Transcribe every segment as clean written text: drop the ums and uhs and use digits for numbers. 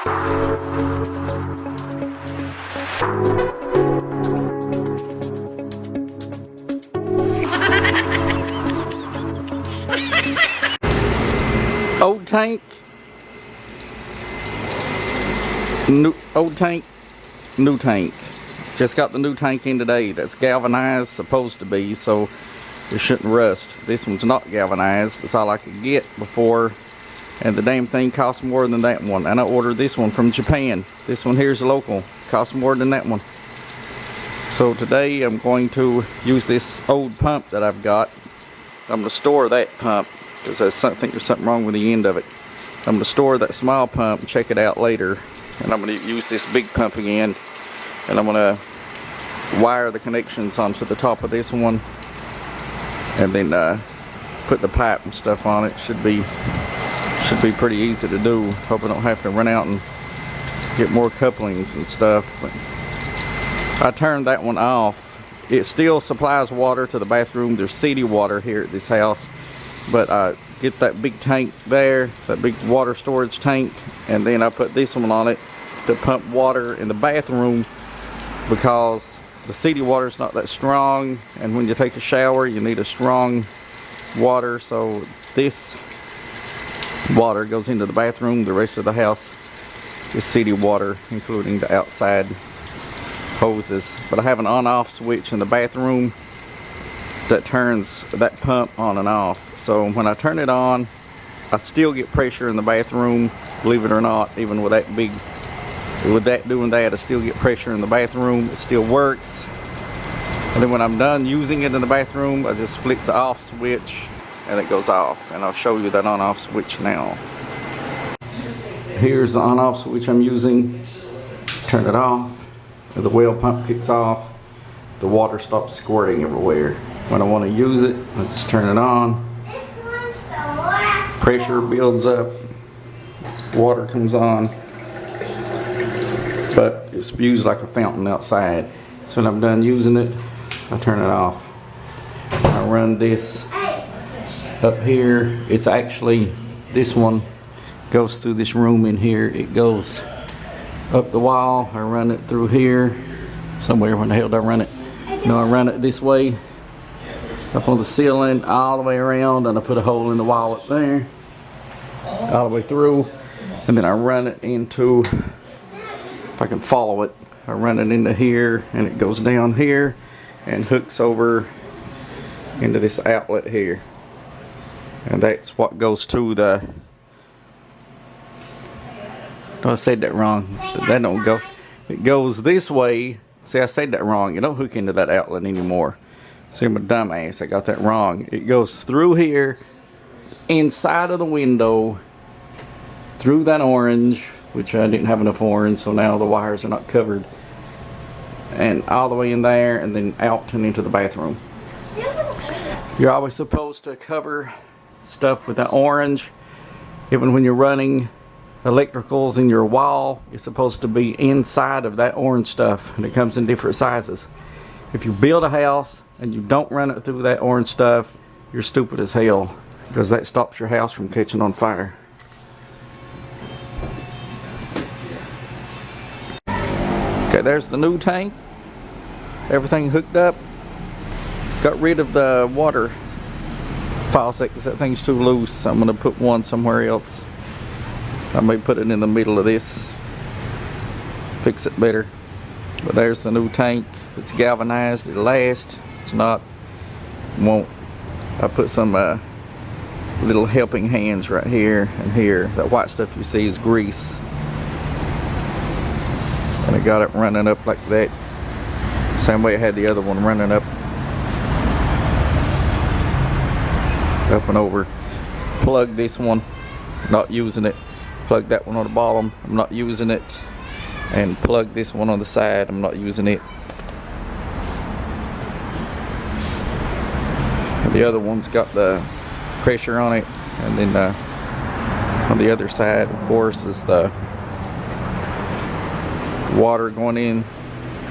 Old tank, old tank, new tank. Just got the new tank in today. That's galvanized, supposed to be, so it shouldn't rust. This one's not galvanized. That's all I could get before, and the damn thing costs more than that one. And I ordered this one from Japan. This one here's local. Costs more than that one. So today I'm going to use this old pump that I've got. I'm going to store that pump because I think there's something wrong with the end of it. I'm going to store that small pump and check it out later. And I'm going to use this big pump again. And I'm going to wire the connections onto the top of this one. And then put the pipe and stuff on it. Should be pretty easy to do. Hope I don't have to run out and get more couplings and stuff. But I turned that one off. It still supplies water to the bathroom. There's city water here at this house. But I get that big tank there, that big water storage tank, and then I put this one on it to pump water in the bathroom because the city water is not that strong, and when you take a shower you need a strong water. So this water goes into the bathroom. The rest of the house is city water, including the outside hoses. But I have an on-off switch in the bathroom that turns that pump on and off. So when I turn it on, I still get pressure in the bathroom, believe it or not. Even with that big, with that doing that, I still get pressure in the bathroom. It still works. And then when I'm done using it in the bathroom, I just flip the off switch and it goes off. And I'll show you that on-off switch now. Here's the on-off switch I'm using. Turn it off, and the well pump kicks off. The water stops squirting everywhere. When I want to use it, I just turn it on. Pressure builds up, water comes on, but it spews like a fountain outside. So when I'm done using it, I turn it off. I run this up here. It's actually, this one goes through this room in here. It goes up the wall. I run it through here. Somewhere, when the hell did I run it? No, I run it this way, up on the ceiling, all the way around, and I put a hole in the wall up there, all the way through, and then I run it into, if I can follow it, I run it into here, and it goes down here, and hooks over into this outlet here. And that's what goes to the, no, I said that wrong, that don't go, it goes this way. See, I said that wrong. You don't hook into that outlet anymore. See, I'm a dumbass. I got that wrong. It goes through here, inside of the window, through that orange, which I didn't have enough orange, so now the wires are not covered, and all the way in there, and then out and into the bathroom. You're always supposed to cover stuff with that orange. Even when you're running electricals in your wall, it's supposed to be inside of that orange stuff, and it comes in different sizes. If you build a house and you don't run it through that orange stuff, you're stupid as hell, because that stops your house from catching on fire. Okay, there's the new tank. Everything hooked up. Got rid of the water faucet because that thing's too loose. I'm going to put one somewhere else. I may put it in the middle of this, fix it better. But there's the new tank. If it's galvanized, it'll last. If it's not, it won't. I put some little helping hands right here and here. That white stuff you see is grease. And I got it running up like that. Same way I had the other one running up and over. Plug this one, not using it. Plug that one on the bottom, I'm not using it. And plug this one on the side, I'm not using it. And the other one's got the pressure on it, and then on the other side, of course, is the water going in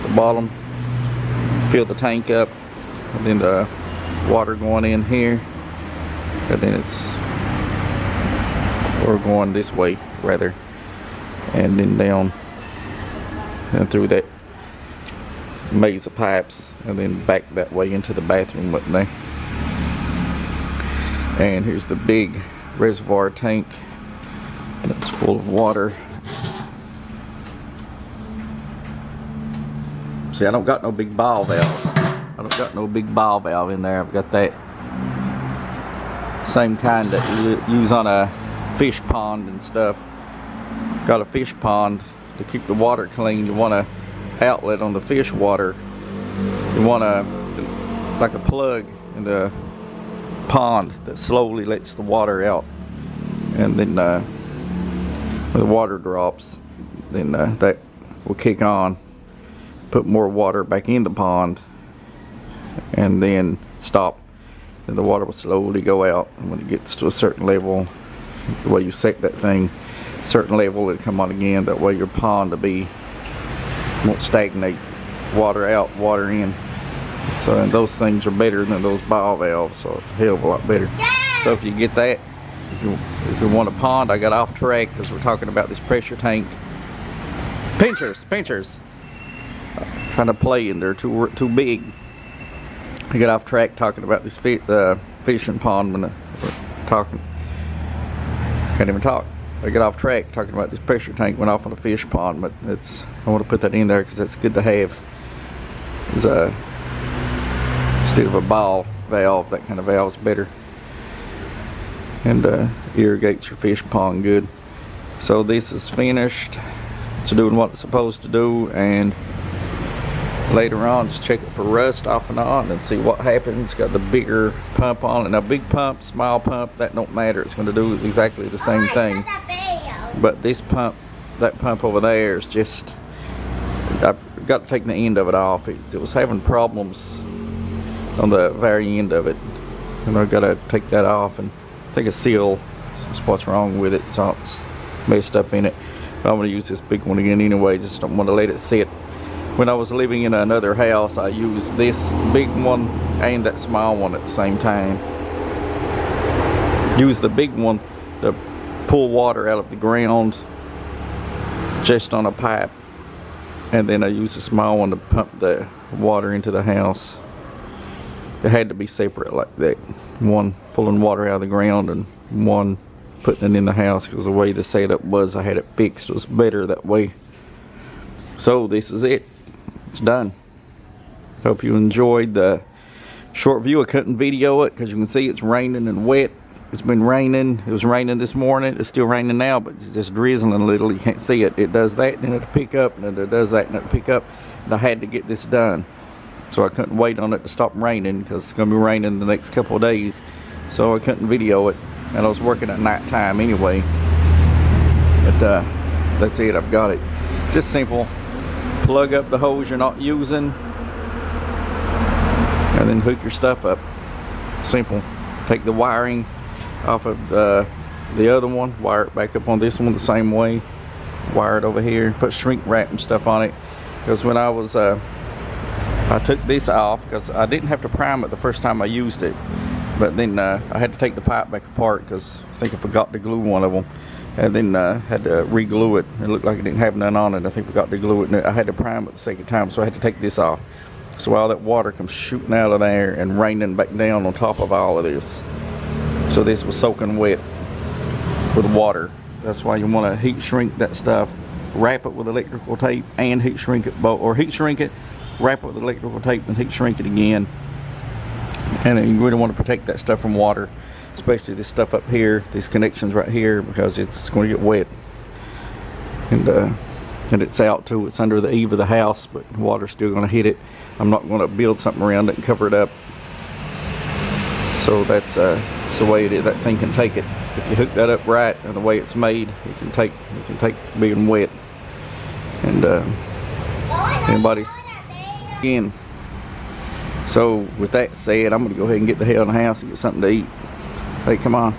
the bottom, fill the tank up, and then the water going in here, and then it's, or going this way rather, and then down and through that maze of pipes, and then back that way into the bathroom up there. And here's the big reservoir tank that's full of water. See, I don't got no big ball valve. I don't got no big ball valve in there. I've got that same kind that you use on a fish pond and stuff. Got a fish pond to keep the water clean. You want a outlet on the fish water. You want like a plug in the pond that slowly lets the water out, and then when the water drops, then that will kick on, put more water back in the pond, and then stop, and the water will slowly go out. And when it gets to a certain level, the way you set that thing, certain level, it'll come on again. That way your pond won't stagnate. Water out, water in. So, and those things are better than those ball valves, so a hell of a lot better. So if you get that, if you want a pond, I got off track because we're talking about this pressure tank. Pinchers. Trying to play, and they're too big. I got off track talking about this fishing pond when we're talking. Can't even talk. I got off track talking about this pressure tank. Went off on a fish pond, but I want to put that in there because that's good to have. It's instead of a ball valve, that kind of valve's better, and irrigates your fish pond good. So this is finished. It's doing what it's supposed to do, and later on just check it for rust off and on and see what happens. It's got the bigger pump on it. Now big pump, small pump, that don't matter. It's going to do exactly the same thing. But this pump, that pump over there is just, I've got to take the end of it off. It was having problems on the very end of it, and I've got to take that off and take a seal. That's what's wrong with it. So it's messed up in it. But I'm going to use this big one again anyway. Just don't want to let it sit. When I was living in another house, I used this big one and that small one at the same time. Use the big one to pull water out of the ground just on a pipe, and then I used the small one to pump the water into the house. It had to be separate like that. One pulling water out of the ground and one putting it in the house, because the way the setup was, I had it fixed. It was better that way. So this is it. It's done. Hope you enjoyed the short view. I couldn't video it because you can see it's raining and wet. It's been raining. It was raining this morning. It's still raining now, but it's just drizzling a little. You can't see it. It does that, then it'll pick up, and then it does that, and it'll pick up. And I had to get this done. So I couldn't wait on it to stop raining because it's going to be raining the next couple of days. So I couldn't video it. And I was working at night time anyway. But that's it. I've got it. Just simple. Plug up the hose you're not using, and then hook your stuff up. Simple. Take the wiring off of the other one, wire it back up on this one the same way, wire it over here, put shrink wrap and stuff on it, because when I was I took this off because I didn't have to prime it the first time I used it, but then I had to take the pipe back apart because I think I forgot to glue one of them, and then had to re-glue it. It looked like it didn't have none on it. I think I forgot to glue it, and I had to prime it the second time, so I had to take this off. So all that water comes shooting out of there and raining back down on top of all of this. So this was soaking wet with water. That's why you want to heat shrink that stuff. Wrap it with electrical tape and heat shrink it both, or heat shrink it, wrap it with electrical tape and heat shrink it again. And you really want to protect that stuff from water, especially this stuff up here, these connections right here, because it's going to get wet. And it's out too. It's under the eave of the house, but water's still going to hit it. I'm not going to build something around it and cover it up. So that's the way it is. That thing can take it. If you hook that up right and the way it's made, it can take being wet. And anybody's again. So with that said, I'm going to go ahead and get the hell in the house and get something to eat. Hey, come on.